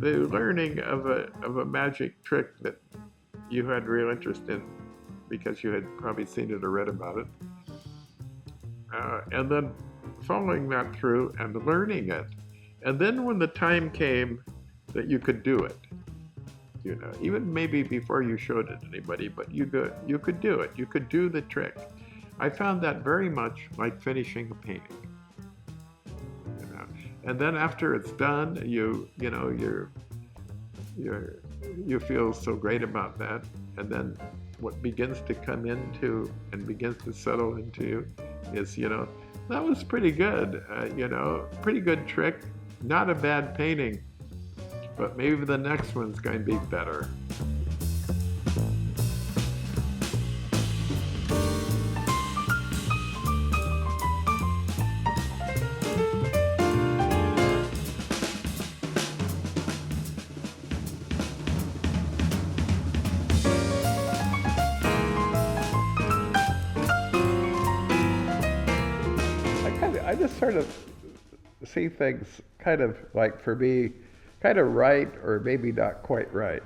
the learning of a magic trick that you had real interest in because you had probably seen it or read about it, and then following that through and learning it, and then when the time came that you could do it, even maybe before you showed it to anybody, but you could do it. You could do the trick. I found that very much like finishing a painting. And then after it's done, you feel so great about that. And then what begins to come into and begins to settle into you is, that was pretty good. Pretty good trick. Not a bad painting, but maybe the next one's going to be better. I just sort of see things kind of like, for me, kind of right or maybe not quite right.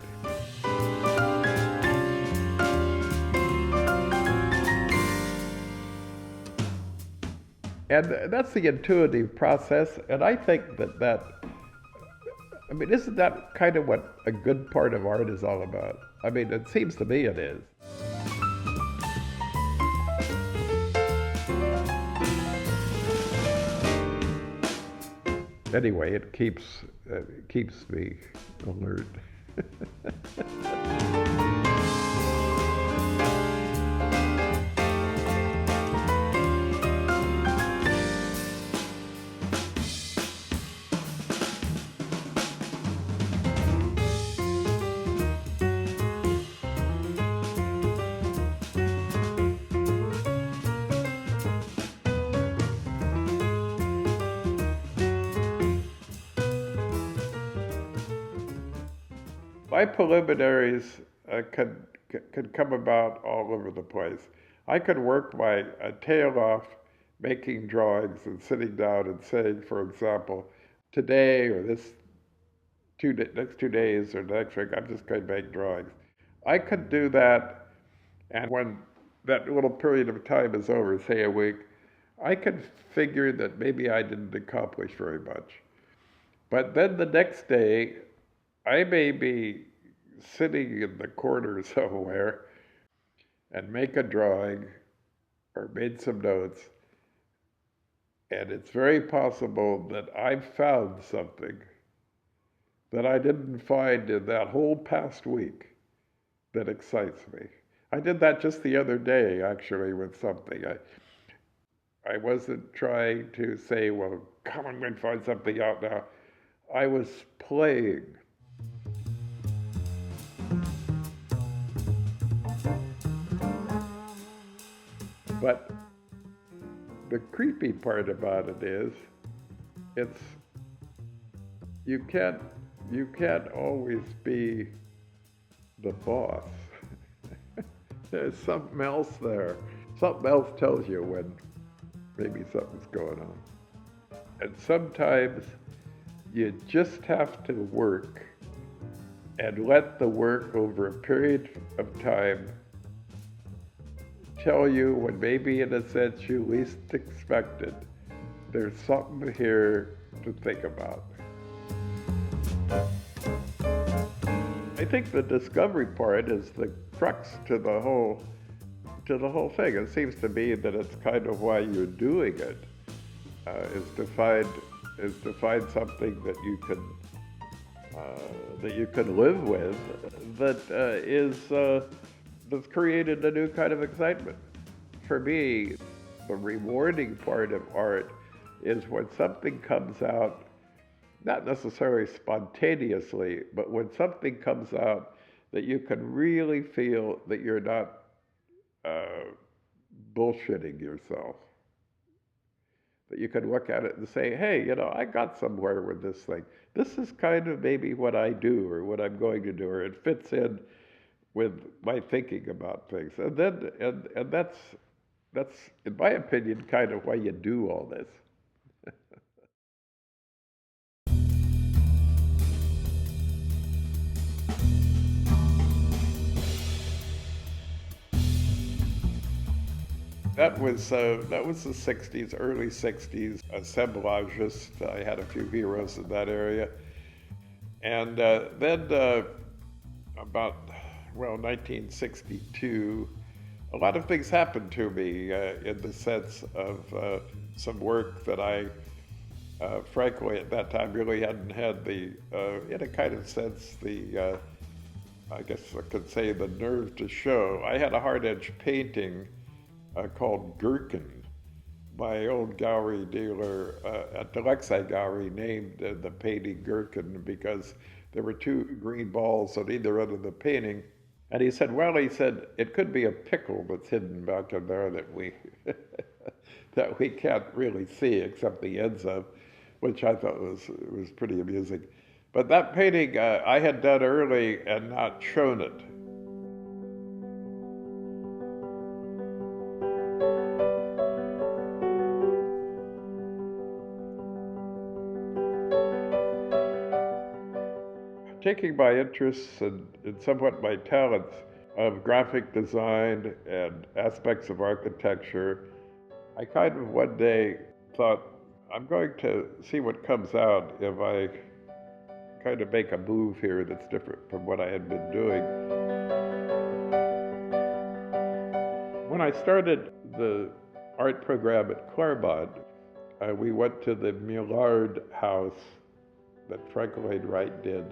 And that's the intuitive process, and I think isn't that kind of what a good part of art is all about? It seems to me it is. Anyway, it keeps me alert. My preliminaries could come about all over the place. I could work my tail off making drawings and sitting down and saying, for example, today or next 2 days or next week, I'm just going to make drawings. I could do that, and when that little period of time is over, say a week, I could figure that maybe I didn't accomplish very much. But then the next day, I may be sitting in the corner somewhere and make a drawing or made some notes, and it's very possible that I've found something that I didn't find in that whole past week that excites me. I did that just the other day, actually, with something. I wasn't trying to say, well, come on, I'm going to find something out now. I was playing. But the creepy part about it is, you can't always be the boss. There's something else there. Something else tells you when maybe something's going on. And sometimes you just have to work and let the work over a period of time tell you when maybe in a sense you least expected. There's something here to think about. I think the discovery part is the crux to the whole thing. It seems to me that it's kind of why you're doing it, is to find something that you can live with, that's created a new kind of excitement. For me, the rewarding part of art is when something comes out, not necessarily spontaneously, but when something comes out that you can really feel that you're not bullshitting yourself. That you can look at it and say, hey, I got somewhere with this thing. This is kind of maybe what I do or what I'm going to do, or it fits in with my thinking about things. And then, and that's, in my opinion, kind of why you do all this. That was the '60s, early '60s, assemblagist. I had a few heroes in that area, and then about 1962, a lot of things happened to me in the sense of some work that I, frankly, at that time really hadn't had in a kind of sense, I guess I could say, the nerve to show. I had a hard-edge painting called Gherkin. My old gallery dealer at the Lexi Gallery named the painting Gherkin because there were two green balls on either end of the painting. And he said, well, he said, it could be a pickle that's hidden back in there that we that we can't really see except the ends of, which I thought was pretty amusing. But that painting I had done early and not shown it. Taking my interests and somewhat my talents of graphic design and aspects of architecture, I kind of one day thought, I'm going to see what comes out if I kind of make a move here that's different from what I had been doing. When I started the art program at Claremont, we went to the Millard house that Frank Lloyd Wright did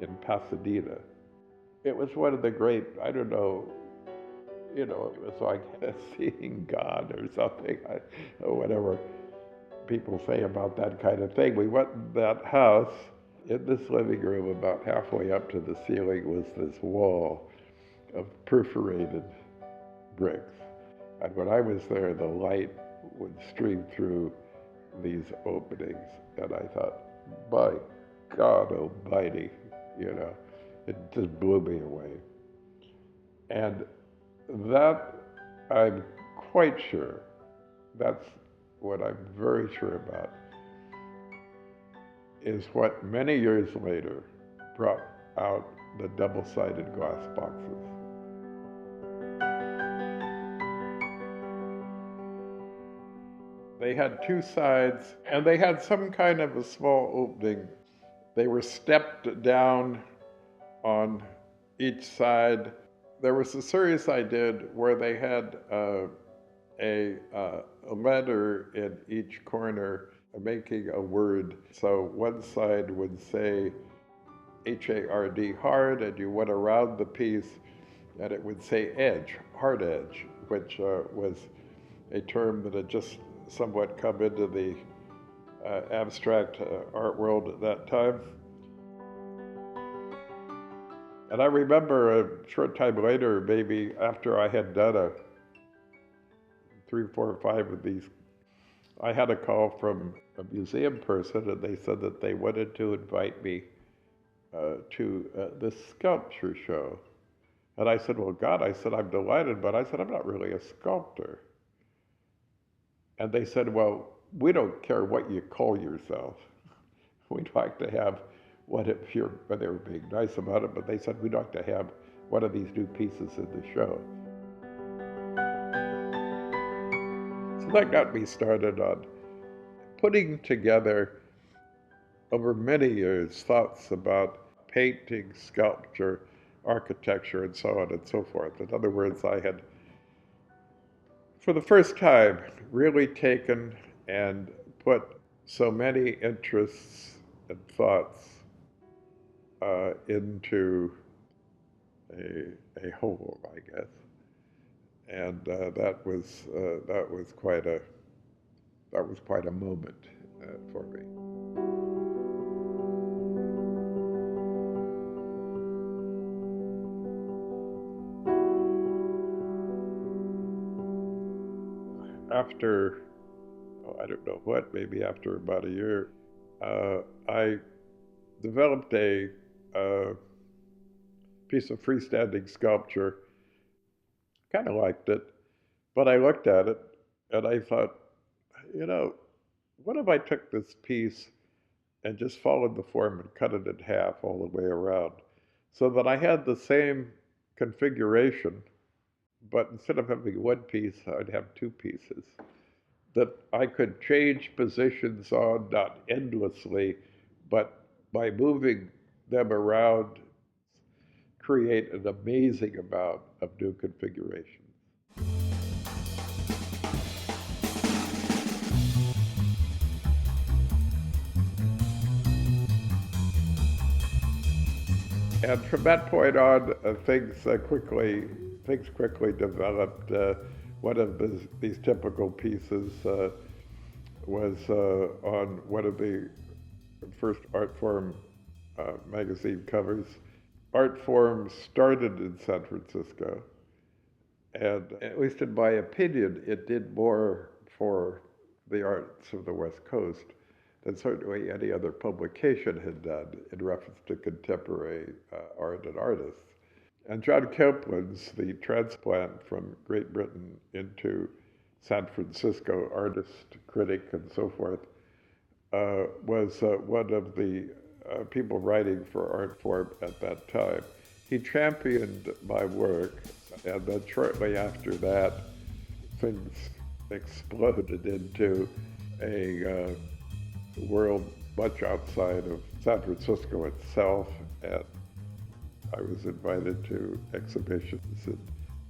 in Pasadena. It was one of the great, I don't know, it was like seeing God or something, or whatever people say about that kind of thing. We went in that house. In this living room, about halfway up to the ceiling was this wall of perforated bricks. And when I was there, the light would stream through these openings. And I thought, my God almighty, it just blew me away. And that, I'm quite sure, that's what I'm very sure about, is what many years later brought out the double-sided glass boxes. They had two sides, and they had some kind of a small opening. They were stepped down on each side. There was a series I did where they had a letter in each corner making a word. So one side would say H-A-R-D, hard, and you went around the piece and it would say edge, hard edge, which was a term that had just somewhat come into the abstract art world at that time. And I remember a short time later, maybe after I had done 3, 4, 5 of these, I had a call from a museum person, and they said that they wanted to invite me to this sculpture show. And I said, well, God, I said, I'm delighted, but I said, I'm not really a sculptor. And they said, well, we don't care what you call yourself. We'd like to have when they were being nice about it, but they said, we'd like to have one of these new pieces in the show. So that got me started on putting together, over many years, thoughts about painting, sculpture, architecture, and so on and so forth. In other words, I had, for the first time, really taken and put so many interests and thoughts into a whole, I guess, and that was quite a moment for me. After, I don't know what, maybe after about a year, I developed a piece of freestanding sculpture. Kind of liked it, but I looked at it and I thought, what if I took this piece and just followed the form and cut it in half all the way around, so that I had the same configuration but instead of having one piece, I'd have two pieces that I could change positions on, not endlessly, but by moving them around, create an amazing amount of new configurations. And from that point on, things quickly developed. One of these typical pieces was on one of the first art form magazine covers. Art form started in San Francisco, and at least in my opinion, it did more for the arts of the West Coast than certainly any other publication had done in reference to contemporary art and artists. And John Copeland's the transplant from Great Britain into San Francisco, artist, critic, and so forth, was one of the people writing for art form at that time. He championed my work, and then shortly after that, things exploded into a world much outside of San Francisco itself, and I was invited to exhibitions in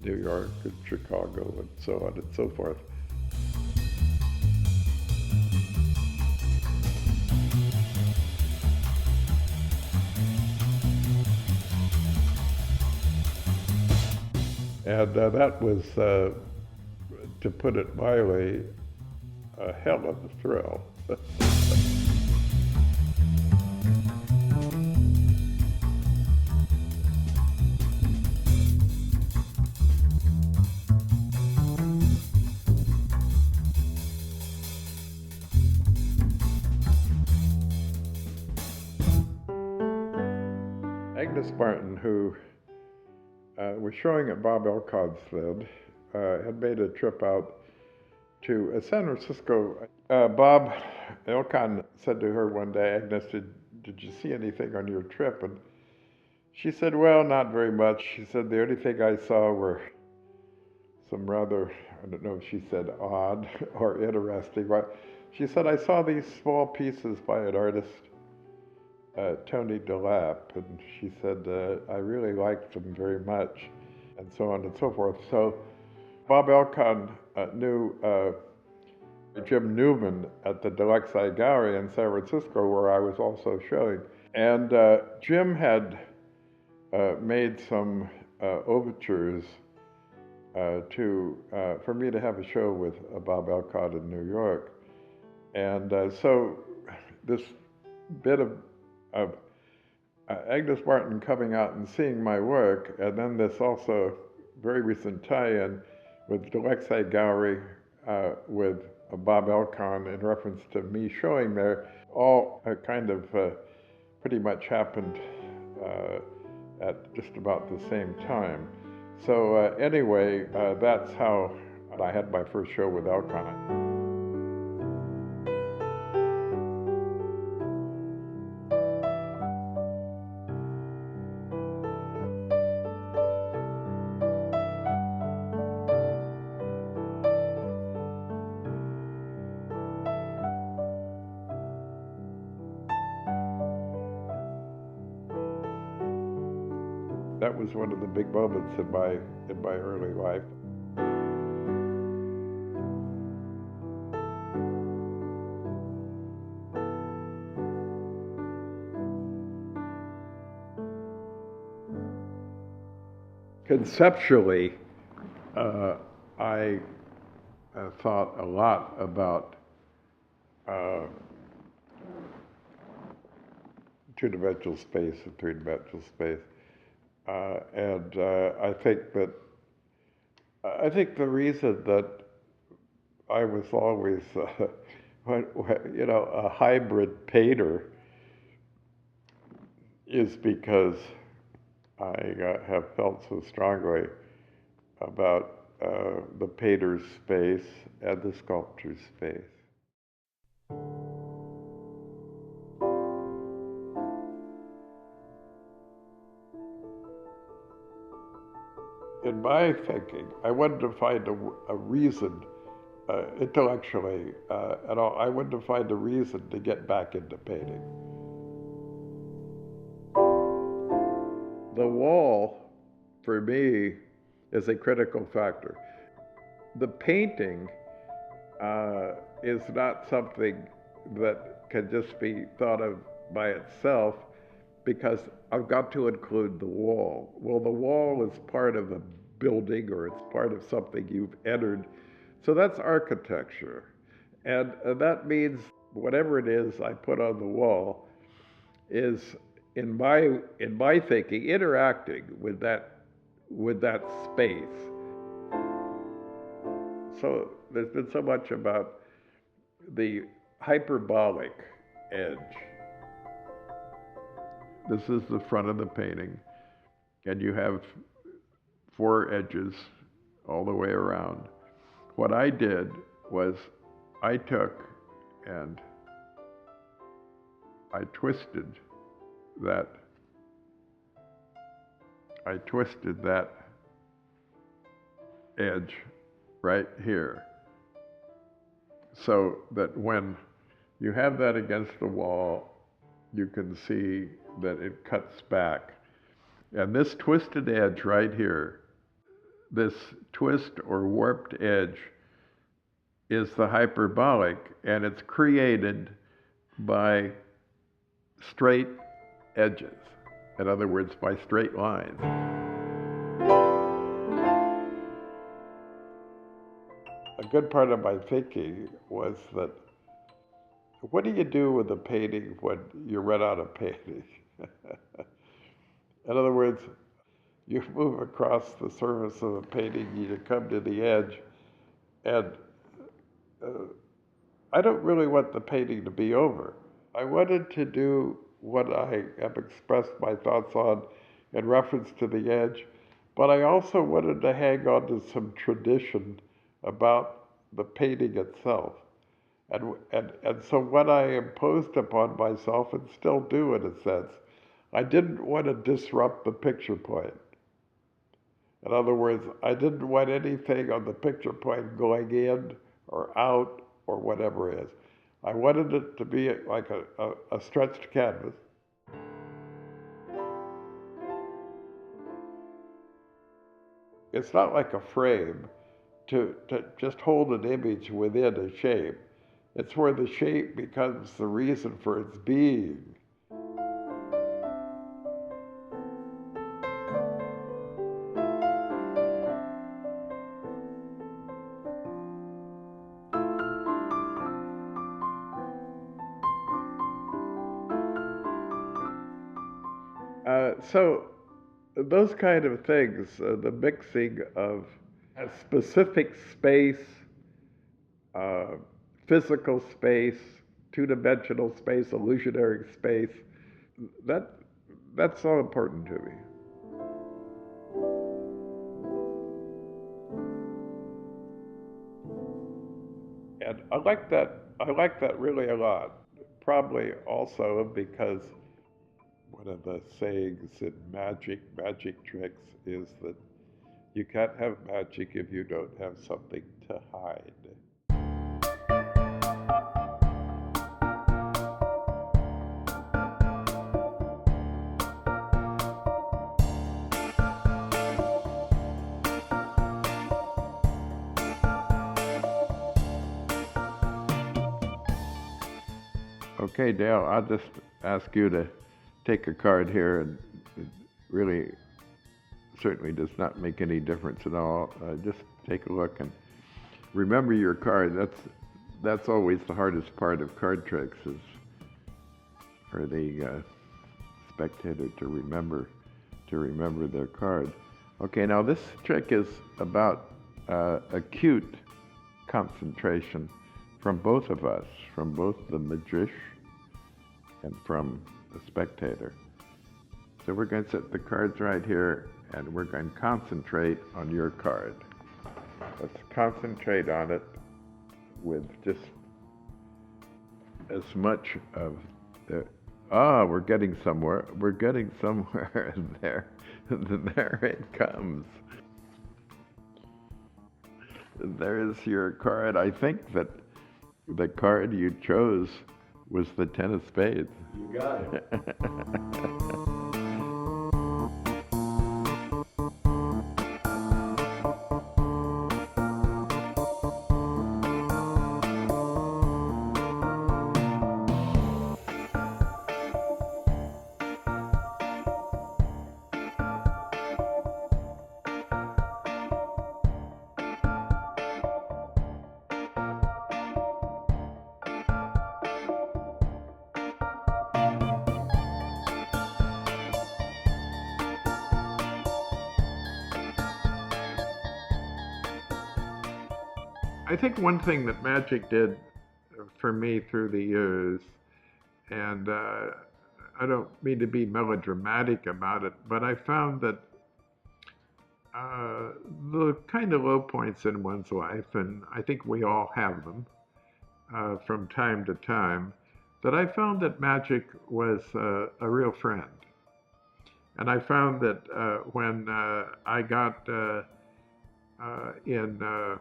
New York and Chicago and so on and so forth. And that was, to put it mildly, a hell of a thrill. Agnes Martin, who was showing at Bob Elkan's then, had made a trip out to San Francisco. Bob Elkan said to her one day, Agnes, did you see anything on your trip? And she said, well, not very much. She said, the only thing I saw were some rather, I don't know if she said odd or interesting, but she said, I saw these small pieces by an artist, Tony DeLap, and she said, I really liked them very much, and so on and so forth. So Bob Elkan knew Jim Newman at the Deluxe Eye Gallery in San Francisco, where I was also showing. And Jim had made some overtures for me to have a show with Bob Elkan in New York. And so this bit of Agnes Martin coming out and seeing my work, and then this also very recent tie-in with Deluxe Eye Gallery with Bob Elkan in reference to me showing there, all kind of pretty much happened at just about the same time. So anyway, that's how I had my first show with Elkan. That was one of the big moments in my early life. Conceptually, I thought a lot about two-dimensional space and three-dimensional space. And I think the reason that I was always, a hybrid painter is because I have felt so strongly about the painter's space and the sculptor's space. in my thinking, I wanted to find a reason, intellectually, at all. I wanted to find a reason to get back into painting. The wall, for me, is a critical factor. The painting is not something that can just be thought of by itself, because I've got to include the wall. Well, the wall is part of a building, or it's part of something you've entered. So that's architecture. And that means whatever it is I put on the wall is, in my thinking, interacting with that space. So there's been so much about the hyperbolic edge. This is the front of the painting, and you have 4 edges all the way around. What I did was I took and I twisted that edge right here, so that when you have that against the wall, you can see that it cuts back. And this twisted edge right here, this twist or warped edge, is the hyperbolic, and it's created by straight edges. In other words, by straight lines. A good part of my thinking was that, what do you do with a painting when you run out of painting? In other words, you move across the surface of a painting, you come to the edge, and I don't really want the painting to be over. I wanted to do what I have expressed my thoughts on in reference to the edge, but I also wanted to hang on to some tradition about the painting itself. And so what I imposed upon myself, and still do in a sense, I didn't want to disrupt the picture point. In other words, I didn't want anything on the picture point going in or out or whatever it is. I wanted it to be like a stretched canvas. It's not like a frame to just hold an image within a shape. It's where the shape becomes the reason for its being. So those kind of things, the mixing of a specific space, physical space, two-dimensional space, illusionary space, that's so important to me. And I like that really a lot. Probably also because one of the sayings in magic tricks is that you can't have magic if you don't have something to hide. Okay, Dale, I'll just ask you to take a card here, and it really certainly does not make any difference at all. Just take a look and remember your card. That's always the hardest part of card tricks, is for the spectator to remember their card. Okay, now this trick is about acute concentration from both of us, from both the magician and from the spectator. So we're going to set the cards right here, and we're going to concentrate on your card. Let's concentrate on it with just as much of the, we're getting somewhere there. There it comes. There's your card. I think that the card you chose was the 10 of spades. You got it. I think one thing that magic did for me through the years, and I don't mean to be melodramatic about it, but I found that the kind of low points in one's life, and I think we all have them from time to time, that I found that magic was a real friend. And I found that when I got in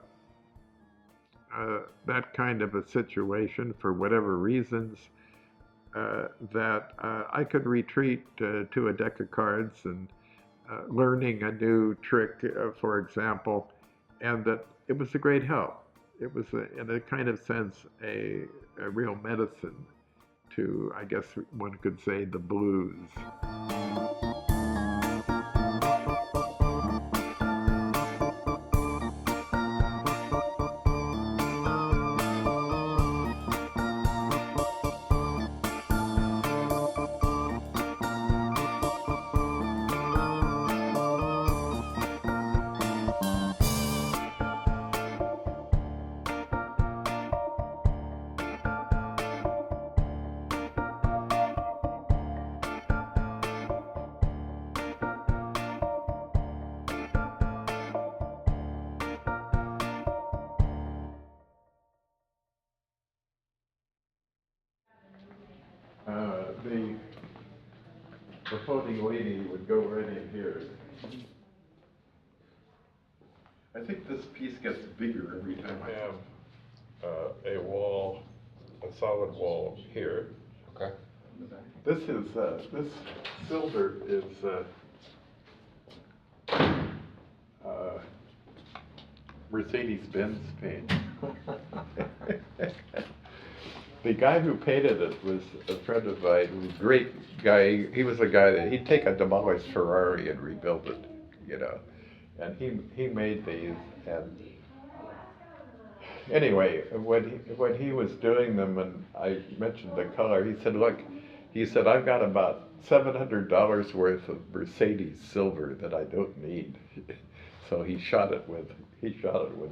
that kind of a situation for whatever reasons, that I could retreat to a deck of cards and learning a new trick, for example, and that it was a great help. It was, in a kind of sense, a real medicine to, I guess one could say, the blues. The floating lady would go right in here. I think this piece gets bigger every time I have a wall, a solid wall here. Okay. This silver is Mercedes-Benz paint. The guy who painted it was a friend of mine, a great guy. He was a guy that he'd take a demolished Ferrari and rebuild it, you know. And he made these. And anyway, when he was doing them, and I mentioned the color, he said, "Look," he said, "I've got about $700 worth of Mercedes silver that I don't need." So he shot it with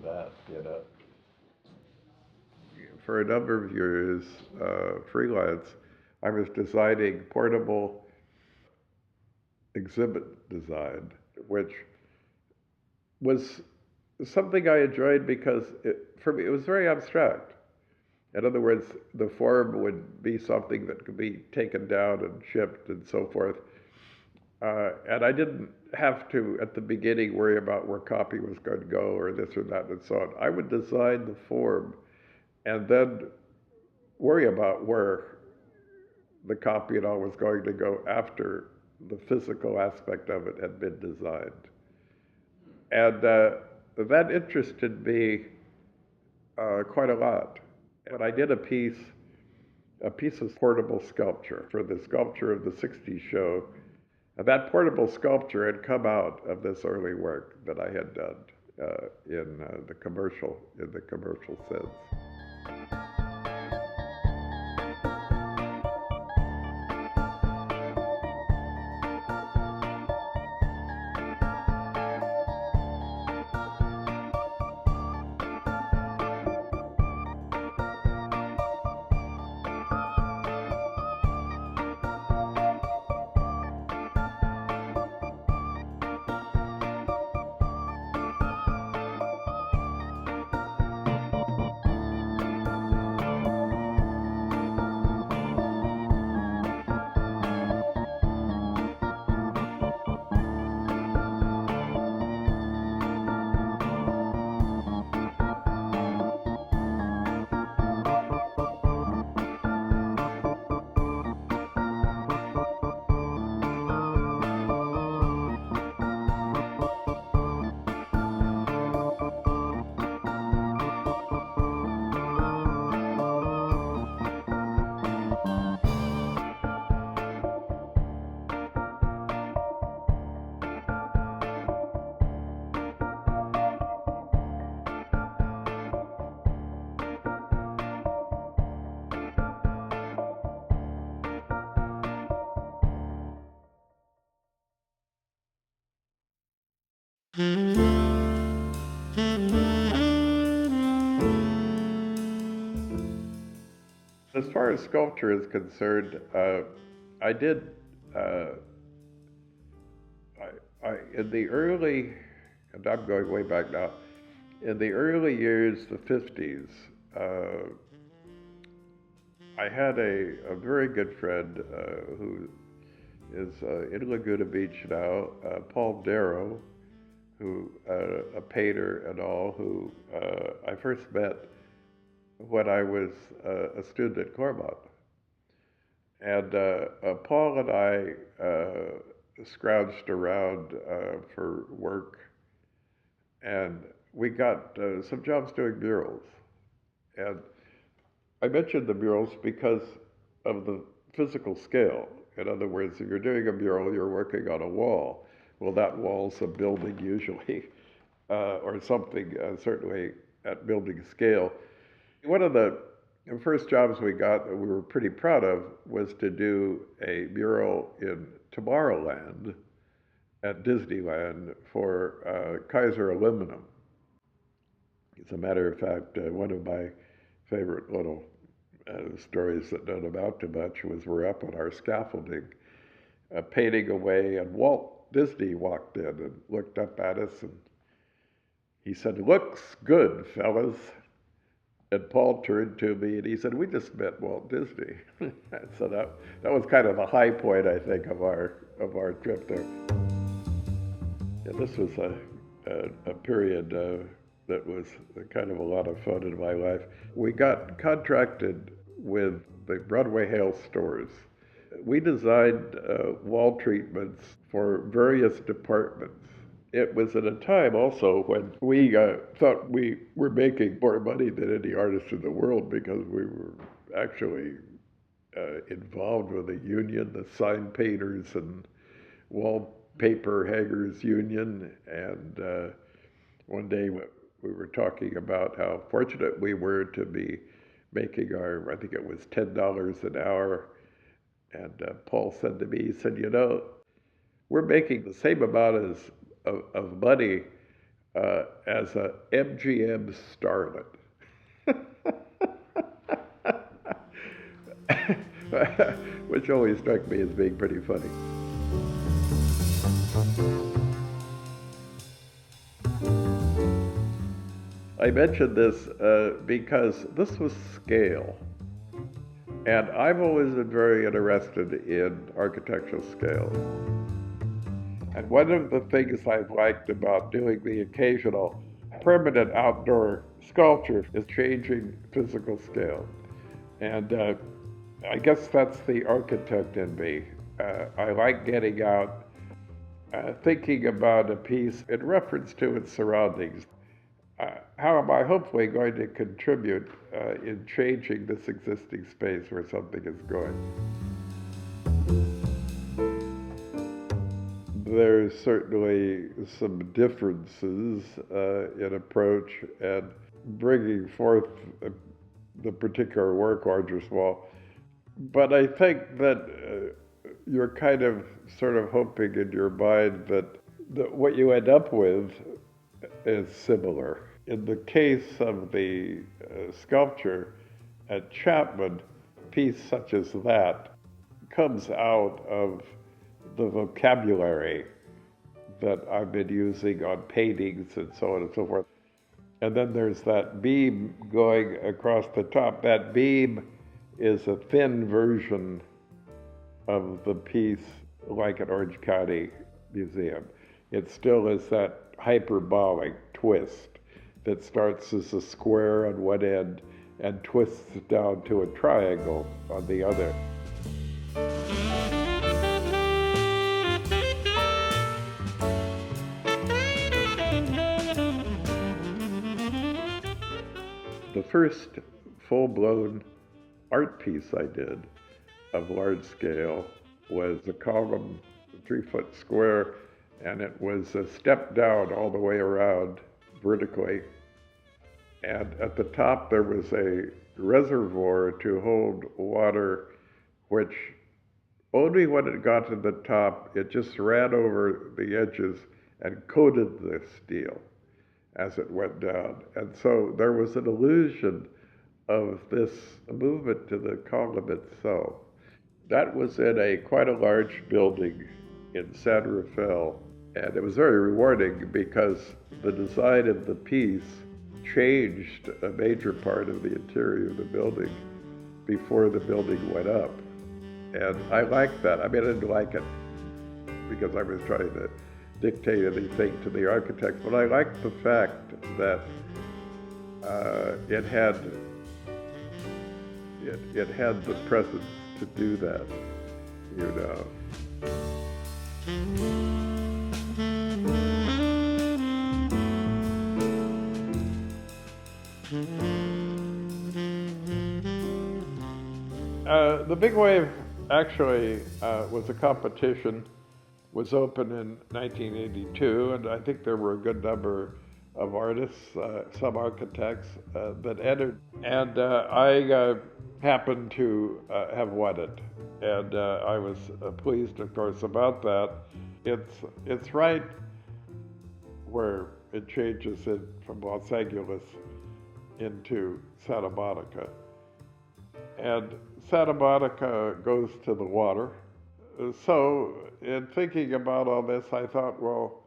that, you know. For a number of years, freelance, I was designing portable exhibit design, which was something I enjoyed because for me it was very abstract. In other words, the form would be something that could be taken down and shipped and so forth. And I didn't have to, at the beginning, worry about where copy was going to go or this or that and so on. I would design the form and then worry about where the copy and all was going to go after the physical aspect of it had been designed. And that interested me quite a lot. And I did a piece of portable sculpture for the Sculpture of the 60s show. And that portable sculpture had come out of this early work that I had done in the commercial sense. As far as sculpture is concerned, I did, uh, in the early, and I'm going way back now, in the early years, the 50s, I had a very good friend who is in Laguna Beach now, Paul Darrow, who a painter and all, who I first met when I was a student at Claremont. And Paul and I scrounged around for work, and we got some jobs doing murals. And I mentioned the murals because of the physical scale. In other words, if you're doing a mural, you're working on a wall. Well, that wall's a building usually, or something, certainly at building scale. One of the first jobs we got that we were pretty proud of was to do a mural in Tomorrowland at Disneyland for Kaiser Aluminum. As a matter of fact, one of my favorite little stories that don't amount to much was we're up on our scaffolding, painting away, and Walt Disney walked in and looked up at us, and he said, "Looks good, fellas." And Paul turned to me and he said, "We just met Walt Disney." So that was kind of the high point, I think, of our trip there. Yeah, this was a period that was kind of a lot of fun in my life. We got contracted with the Broadway Hale stores. We designed wall treatments for various departments. It was at a time also when we thought we were making more money than any artist in the world, because we were actually involved with a union, the sign painters and wallpaper hangers union. And one day we were talking about how fortunate we were to be making I think it was $10 an hour. And Paul said to me, he said, we're making the same amount of money as a MGM starlet. Which always struck me as being pretty funny. I mentioned this because this was scale. And I've always been very interested in architectural scale. And one of the things I've liked about doing the occasional permanent outdoor sculpture is changing physical scale. And I guess that's the architect in me. I like getting out, thinking about a piece in reference to its surroundings. How am I hopefully going to contribute in changing this existing space where something is going? There's certainly some differences in approach and bringing forth the particular work, large or small. But I think that you're kind of sort of hoping in your mind that what you end up with is similar. In the case of the sculpture at Chapman, a piece such as that comes out of the vocabulary that I've been using on paintings and so on and so forth. And then there's that beam going across the top. That beam is a thin version of the piece like at Orange County Museum. It still is that hyperbolic twist that starts as a square on one end and twists down to a triangle on the other. The first full-blown art piece I did of large scale was a column, 3-foot square, and it was a step down all the way around vertically. And at the top there was a reservoir to hold water, which only when it got to the top, it just ran over the edges and coated the steel as it went down. And so there was an illusion of this movement to the column itself. That was in quite a large building in San Rafael, and it was very rewarding because the design of the piece changed a major part of the interior of the building before the building went up. And I liked that. I mean, I didn't like it because I was trying to dictate anything to the architects, but I liked the fact that it had the presence to do that, you know. The Big Wave actually was a competition, was open in 1982, and I think there were a good number of artists, some architects that entered. And I happened to have won it. And I was pleased, of course, about that. It's right where it changes it from Los Angeles into Santa Monica. And Santa Monica goes to the water. So in thinking about all this, I thought, well,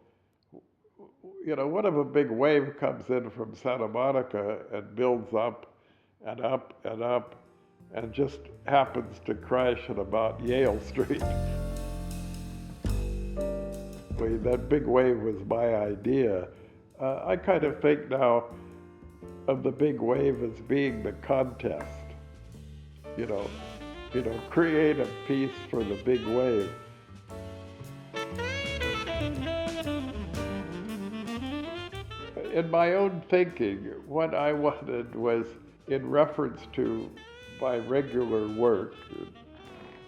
you know, what if a big wave comes in from Santa Monica and builds up and up and up and just happens to crash at about Yale Street? That big wave was my idea. I kind of think now of the big wave as being the contest. You know, create a piece for the big wave. In my own thinking, what I wanted was, in reference to my regular work,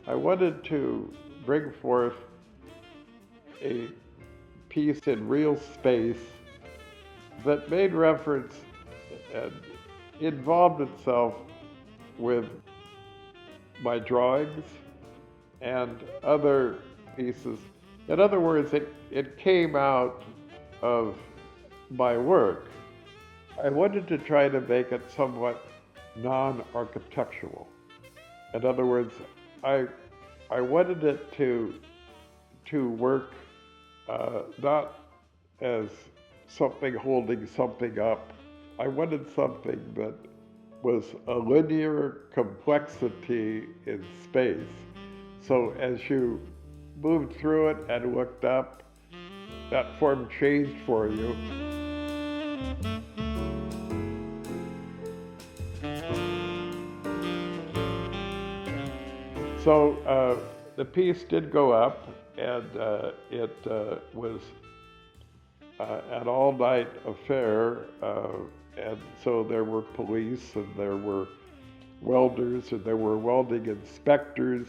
I wanted to bring forth a piece in real space that made reference and involved itself with my drawings and other pieces. In other words, it came out of my work. I wanted to try to make it somewhat non-architectural. In other words, I wanted it to work not as something holding something up. I wanted something that was a linear complexity in space. So as you moved through it and looked up, that form changed for you. So the piece did go up, and it was an all-night affair, and so there were police, and there were welders, and there were welding inspectors,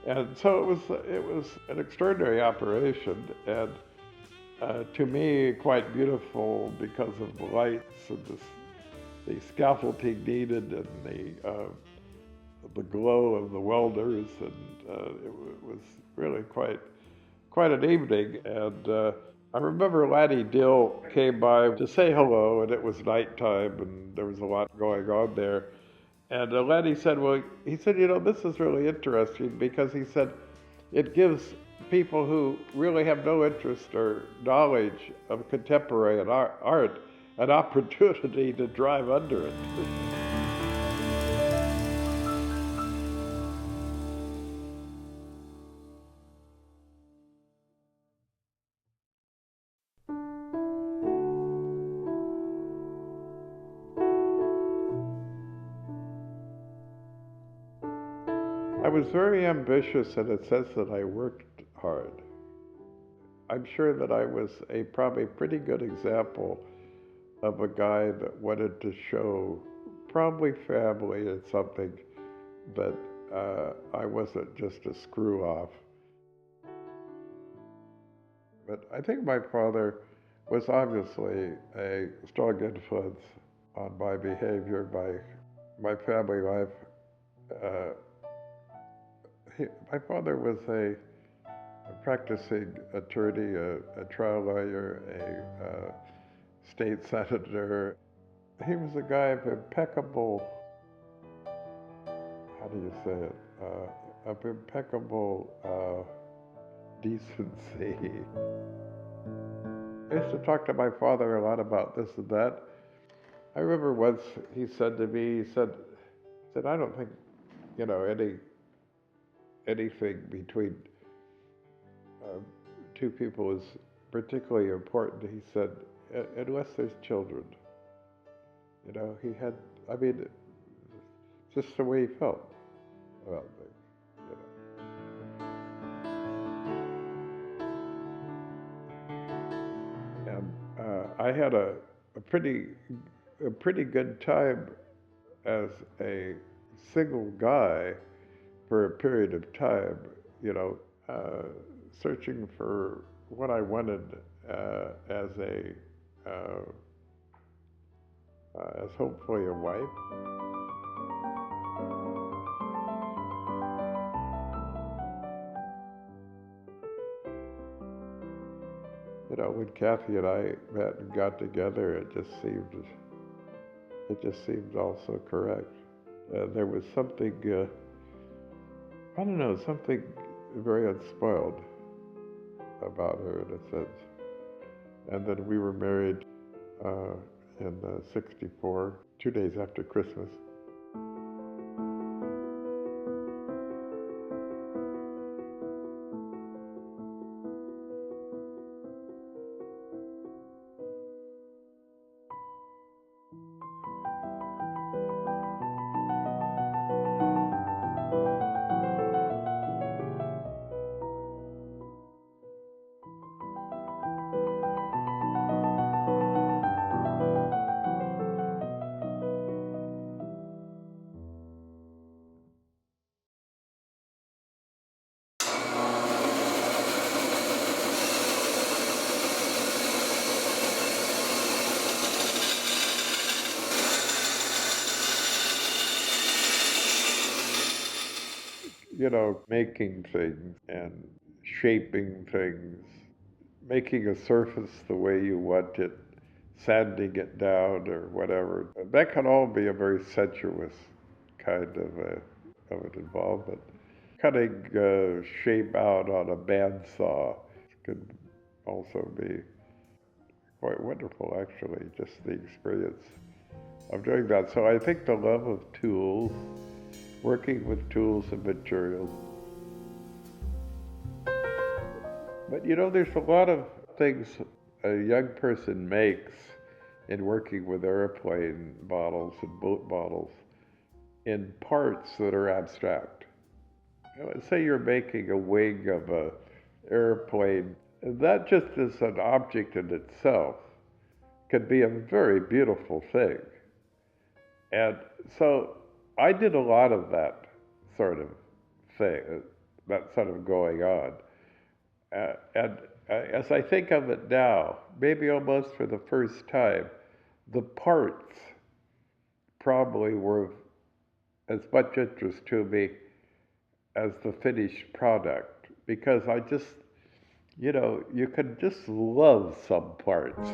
and so it was an extraordinary operation, and to me quite beautiful because of the lights and the scaffolding needed, and the glow of the welders, and it was really quite an evening. And I remember Laddie Dill came by to say hello, and it was nighttime, and there was a lot going on there. And Laddie said, you know, this is really interesting, because he said it gives people who really have no interest or knowledge of contemporary art an opportunity to drive under it. I was very ambitious in a sense that I worked hard. I'm sure that I was a probably pretty good example of a guy that wanted to show probably family and something, but I wasn't just a screw off. But I think my father was obviously a strong influence on my behavior, my family life. My father was a practicing attorney, a trial lawyer, a state senator. He was a guy of impeccable, how do you say it, of impeccable decency. I used to talk to my father a lot about this and that. I remember once he said to me, he said, I don't think, anything between two people is particularly important. He said, unless there's children. He had, just the way he felt about things, And I had a pretty good time as a single guy for a period of time, searching for what I wanted as hopefully a wife. When Kathy and I met and got together, it just seemed all so correct. There was something, something very unspoiled about her in a sense. And then we were married in '64, 2 days after Christmas. Making things and shaping things, making a surface the way you want it, sanding it down or whatever. That can all be a very sensuous kind of an involvement. Cutting shape out on a bandsaw could also be quite wonderful, actually, just the experience of doing that. So I think the love of tools, working with tools and materials. But there's a lot of things a young person makes in working with airplane models and boat models in parts that are abstract. Say you're making a wing of an airplane, that just as an object in itself can be a very beautiful thing. And so I did a lot of that sort of thing, that sort of going on. And as I think of it now, maybe almost for the first time, the parts probably were of as much interest to me as the finished product, because I just, you can just love some parts,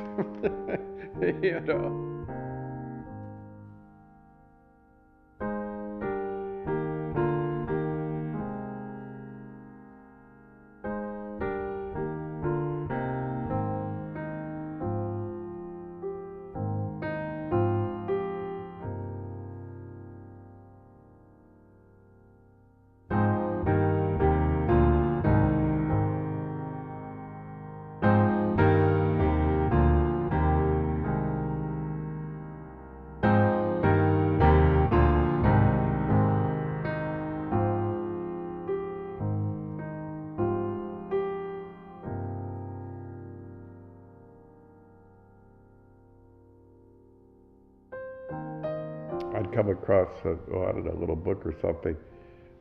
I'd come across a little book or something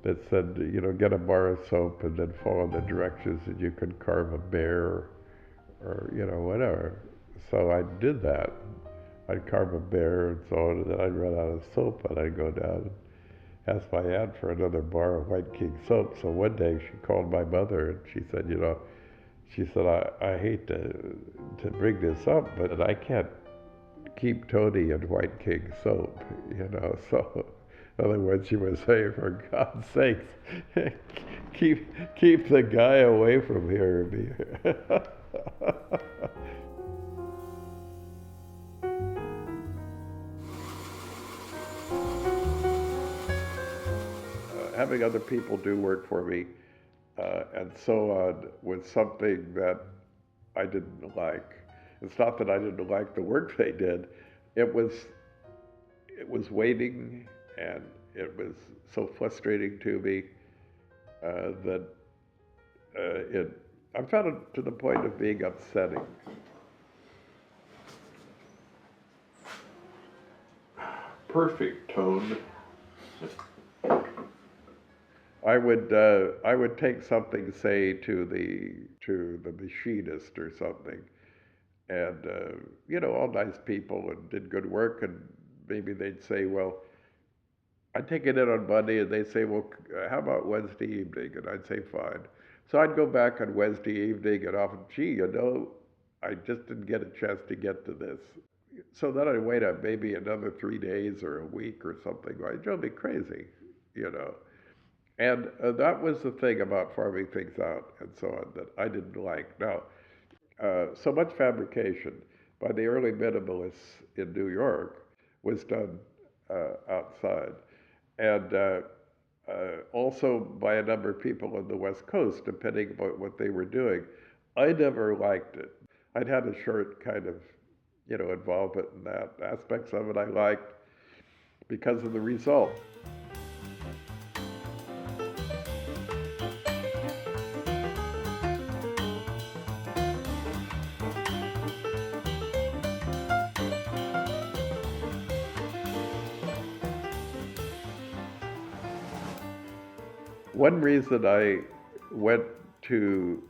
that said, get a bar of soap and then follow the directions and you could carve a bear or whatever. So I did that. I'd carve a bear and so on, and then I'd run out of soap and I'd go down asked my aunt for another bar of White King soap. So one day she called my mother and she said, she said, I hate to bring this up, but I can't keep Tony in White King soap, So, in other words, she was saying, for God's sakes, keep the guy away from here. Having other people do work for me and so on was something that I didn't like. It's not that I didn't like the work they did. It was waiting, and it was so frustrating to me that I found it to the point of being upsetting. Perfect tone. I would take something, say, to the machinist or something, and all nice people and did good work, and maybe they'd say, well, I'd take it in on Monday, and they'd say, well, how about Wednesday evening? And I'd say, fine. So I'd go back on Wednesday evening, and often, gee, I just didn't get a chance to get to this. So then I'd wait up maybe another 3 days or a week or something. It drove me crazy, And that was the thing about farming things out and so on that I didn't like. Now, so much fabrication by the early minimalists in New York was done outside. And also by a number of people on the West Coast, depending on what they were doing. I never liked it. I'd had a short kind of, involvement in that. Aspects of it I liked because of the result. One reason I went to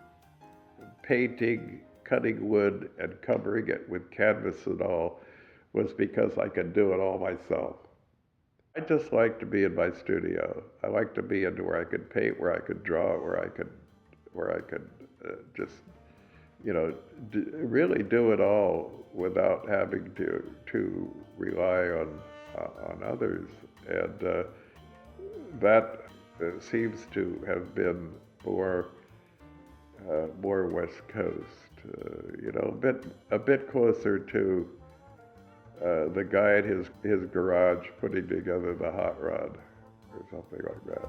painting, cutting wood, and covering it with canvas and all was because I could do it all myself. I just like to be in my studio. I like to be in where I could paint, where I could draw, where I could just, really do it all without having to rely on others, and that seems to have been more West Coast, a bit closer to the guy at his garage putting together the hot rod or something like that.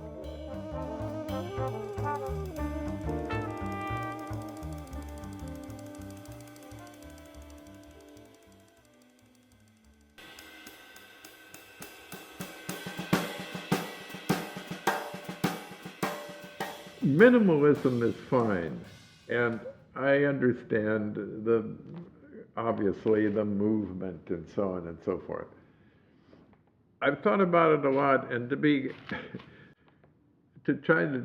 Minimalism is fine, and I understand obviously the movement and so on and so forth. I've thought about it a lot, and to try to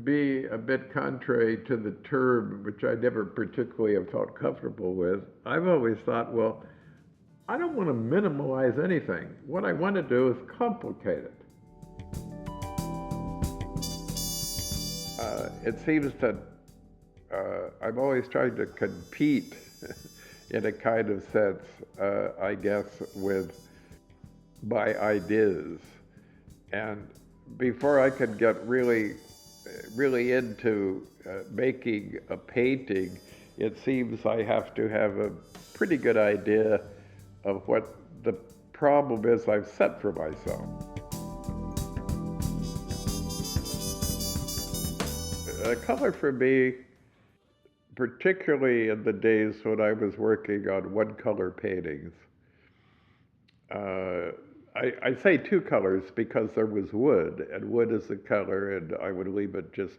be a bit contrary to the term, which I never particularly have felt comfortable with, I've always thought, well, I don't want to minimalize anything. What I want to do is complicate it. It seems that I'm always trying to compete in a kind of sense, I guess, with my ideas. And before I could get really into making a painting, it seems I have to have a pretty good idea of what the problem is I've set for myself. Color for me, particularly in the days when I was working on one-color paintings, I say two colors because there was wood, and wood is a color, and I would leave it just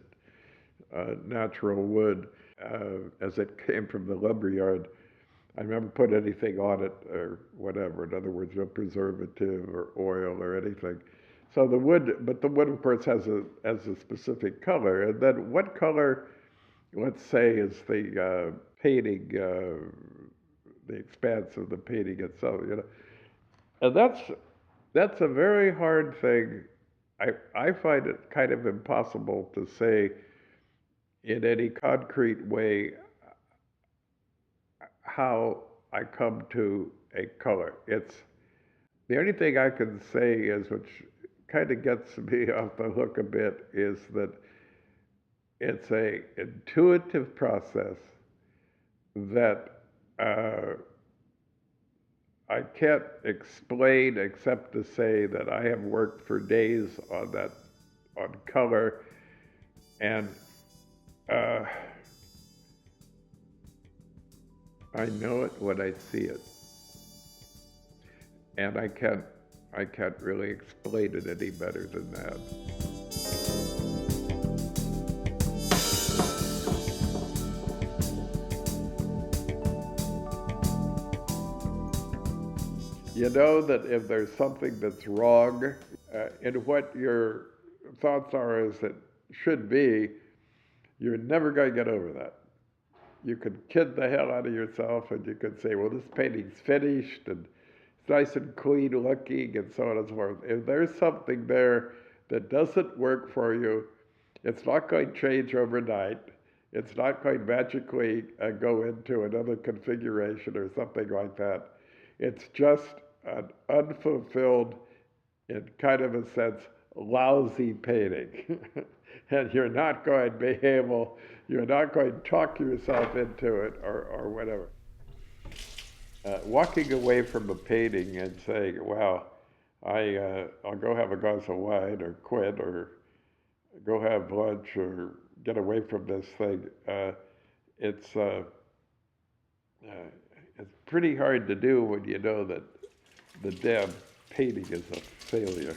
natural wood as it came from the lumberyard. I never put anything on it or whatever. In other words, no preservative or oil or anything. So the wood, but the wood, of course, has a specific color. And then what color, let's say, is the painting, the expanse of the painting itself, And that's a very hard thing I find it kind of impossible to say in any concrete way how I come to a color. It's the only thing I can say is, which kind of gets me off the hook a bit, is that it's a intuitive process that I can't explain except to say that I have worked for days on color, and uh, I know it when I see it, and I can't really explain it any better than that. You know that if there's something that's wrong in what your thoughts are as it should be, you're never going to get over that. You could kid the hell out of yourself, and you could say, well, this painting's finished and it's nice and clean looking and so on and so forth. If there's something there that doesn't work for you, it's not going to change overnight. It's not going to magically go into another configuration or something like that. It's just an unfulfilled, in kind of a sense, lousy painting. And you're not going to be able, you're not going to talk yourself into it or whatever. Walking away from a painting and saying, well, I'll go have a glass of wine or quit or go have lunch or get away from this thing, it's pretty hard to do when you know that the damn painting is a failure.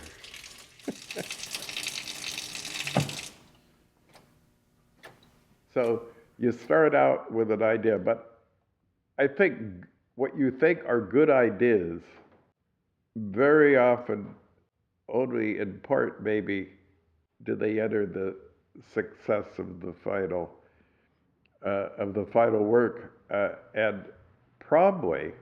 So you start out with an idea, but I think what you think are good ideas very often, only in part maybe, do they enter the success of the final work, and probably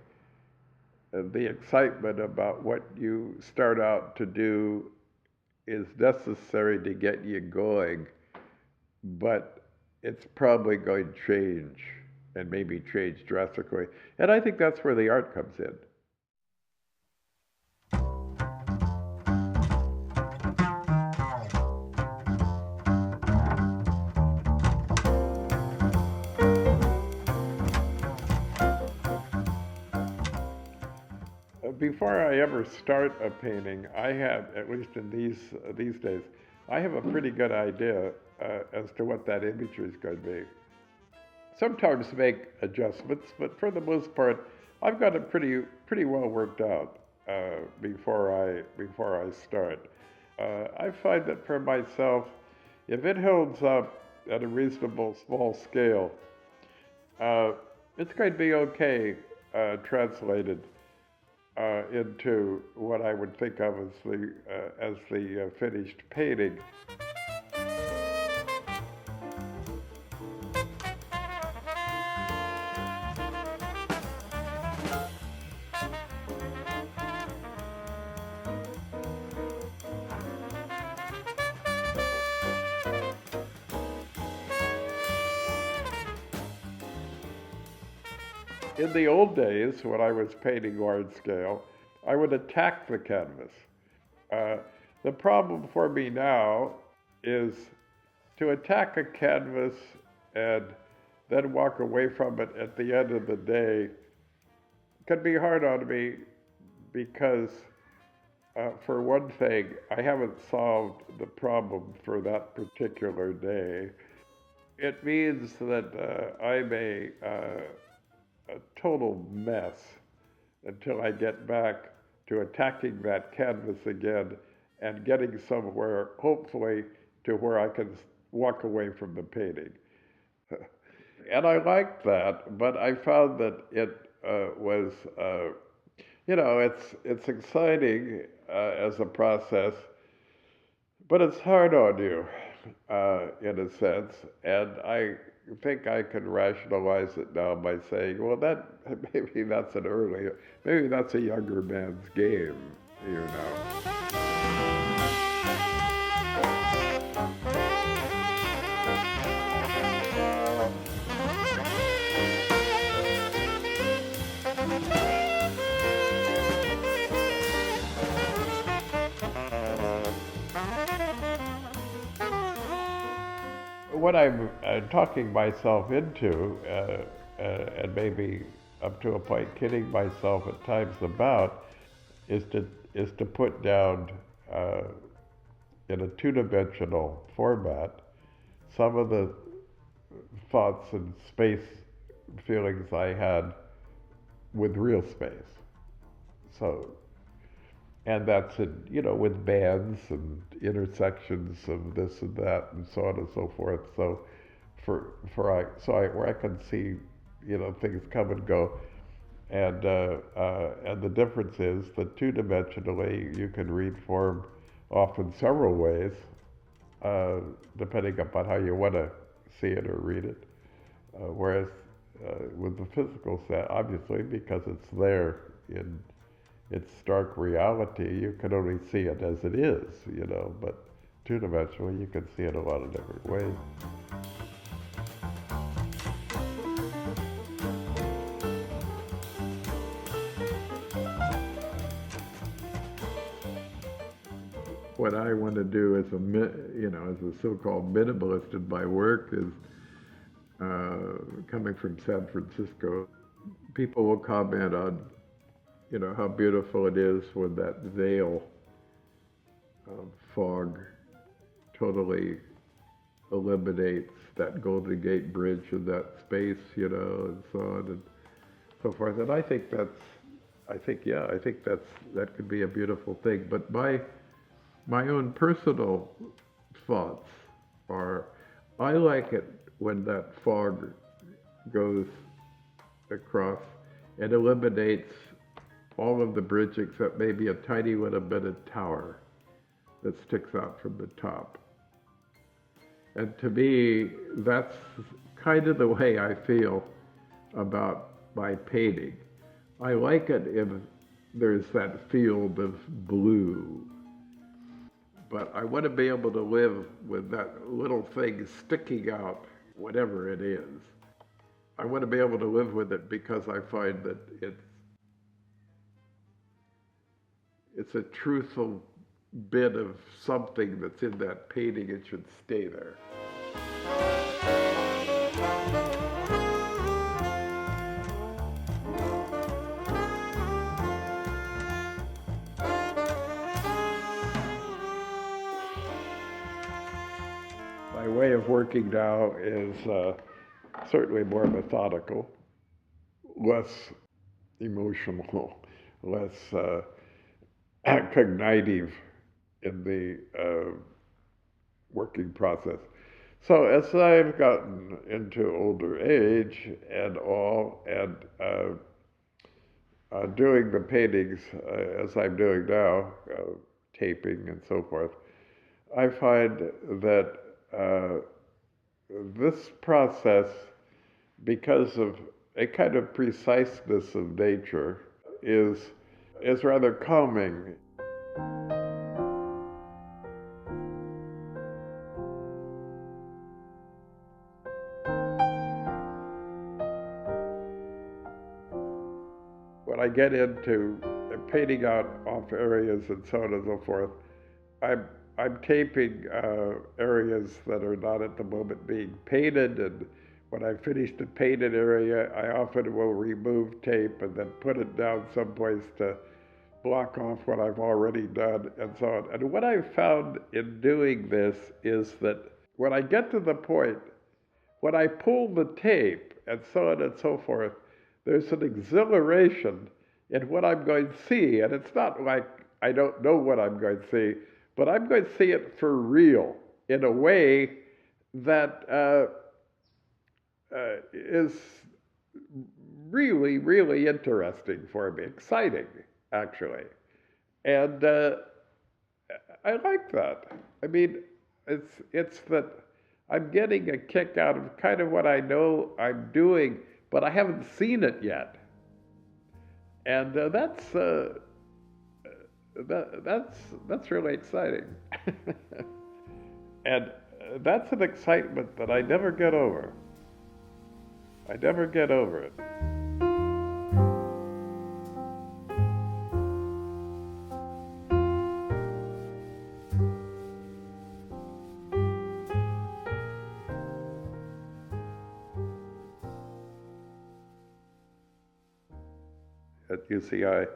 the excitement about what you start out to do is necessary to get you going, but it's probably going to change, and maybe change drastically. And I think that's where the art comes in. Before I ever start a painting, I have, at least in these days, I have a pretty good idea as to what that imagery is going to be. Sometimes make adjustments, but for the most part, I've got it pretty well worked out before I start. I find that for myself, if it holds up at a reasonable small scale, it's going to be okay translated into what I would think of as the finished painting. In the old days, when I was painting large scale, I would attack the canvas. The problem for me now is to attack a canvas and then walk away from it at the end of the day can be hard on me because, for one thing, I haven't solved the problem for that particular day. It means that I'm a total mess until I get back to attacking that canvas again and getting somewhere, hopefully, to where I can walk away from the painting. And I liked that, but I found that it was, it's exciting as a process, but it's hard on you in a sense, and I think I can rationalize it now by saying, well, maybe that's a younger man's game, you know. what I'm talking myself into, and maybe up to a point kidding myself at times about, is to put down in a two-dimensional format some of the thoughts and space feelings I had with real space. So, and that's in, with bands and intersections of this and that and so on and so forth. So, where I can see, things come and go, and the difference is that two-dimensionally you can read form often several ways, depending upon how you want to see it or read it. Whereas with the physical set, obviously, because it's there in its stark reality, you can only see it as it is, but two-dimensionally you can see it a lot of different ways. What I want to do as a so-called minimalist in my work is, coming from San Francisco, people will comment on, how beautiful it is when that veil of fog totally eliminates that Golden Gate Bridge and that space, and so on and so forth. And I think that could be a beautiful thing. But my own personal thoughts are, I like it when that fog goes across and eliminates all of the bridge except maybe a tiny little bit of tower that sticks out from the top. And to me, that's kind of the way I feel about my painting. I like it if there's that field of blue, but I want to be able to live with that little thing sticking out, whatever it is. I want to be able to live with it because I find that it's a truthful bit of something that's in that painting. It should stay there. My way of working now is certainly more methodical, less emotional, less cognitive in the working process. So as I've gotten into older age and all, and doing the paintings as I'm doing now, taping and so forth, I find that this process, because of a kind of preciseness of nature, is rather calming. When I get into painting out off areas and so on and so forth, I'm taping areas that are not at the moment being painted, and when I finish the painted area, I often will remove tape and then put it down someplace to block off what I've already done and so on. And what I've found in doing this is that when I get to the point, when I pull the tape and so on and so forth, there's an exhilaration in what I'm going to see. And it's not like I don't know what I'm going to see, but I'm going to see it for real in a way that is really, really interesting for me, exciting, actually. And I like that. I mean, it's that I'm getting a kick out of kind of what I know I'm doing, but I haven't seen it yet. And that's really exciting. And that's an excitement that I never get over. I never get over it. at UCI,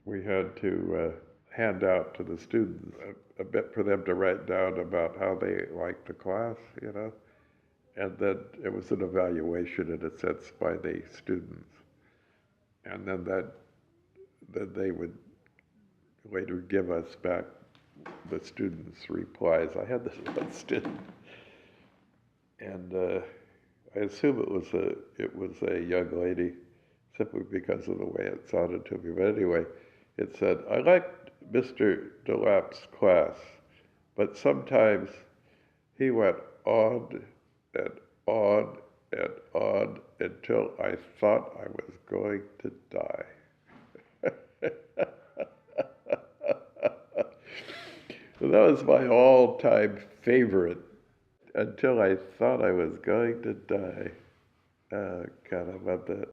we had to hand out to the students a bit for them to write down about how they liked the class, you know, and then it was an evaluation in a sense by the students, and then they would later give us back the students' replies. I had this one student, and I assume it was a young lady, simply because of the way it sounded to me. But anyway, it said, "I liked Mr. DeLap's class, but sometimes he went on and on and on until I thought I was going to die." That was my all-time favorite. Until I thought I was going to die. God, I love that.